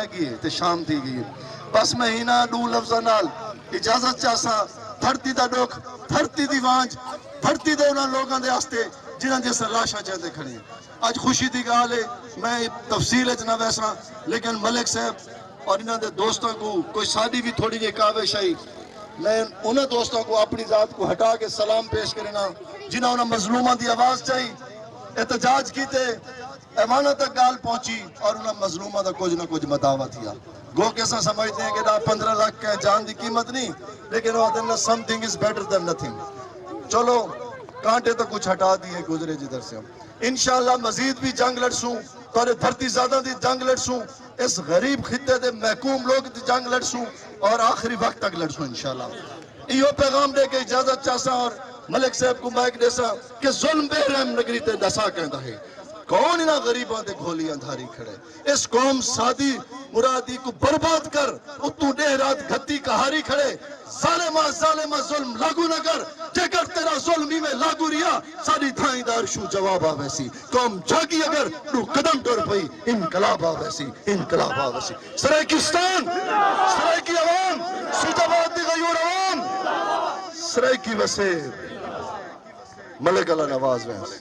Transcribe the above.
رہ گئی تے شام تھی گئی بس مہینہ دو لفظ نال اجازت چاسا دھرتی دا دکھ دھرتی دی وانج دھرتی دے انہاں لوگاں دے واسطے جنہاں جیسے لاشاں چاہتے کھڑی آج خوشی دی گال ہے میں تفصیل اچ نہ ویسا لیکن ملک صاحب اور انہاں دے دوستوں کو کوئی ساڈی بھی تھوڑی جی کاوش آئی میں انہاں دوستوں کو اپنی ذات کو ہٹا کے سلام پیش کرنا جنہاں انہاں مظلوماں دی آواز چاہی احتجاج کیتے ایوانہ تک گال پہنچی اور انہاں مظلومہ دا کچھ نہ کچھ مداوع تھیا گو کیسا سمجھتے ہیں کہ دا 15 لاکھ کا جان دی قیمت نہیں لیکن وہ دن something is better than nothing چلو کانٹے تو کچھ ہٹا دیئے گزرے جدھر سے ہم انشاءاللہ مزید بھی جنگ لڑسوں تورے دھرتی زیادہ دی جنگ لڑسوں اس غریب خطے دے محکوم لوگ دی جنگ لڑسوں اور آخری وقت تک لڑسوں انشاءاللہ ایو پیغام دے کے اجازت چاہسا اور ملک صاحب کو مائک دے سا کہ ظلم بے رحم نگری تے دسا کہندہ ہے کون انہاں غریباں دے گھولیاں دھاری کھڑے اس قوم سادی مرادی کو برباد کر اتو دے رات گھتی کہاری کھڑے ظالمہ ظلم لاگو نہ کر جے کر تیرا ظلمی میں لاگو ریا ساری دھائیں دار شو جواب آویسی قوم جاگی اگر نو قدم ٹور پئی انقلاب آویسی انقلاب آویسی سرائکستان سرائکی عوام سجاوات دی غیور عوام سرائکی وسیع ملک اللہ نواز ویس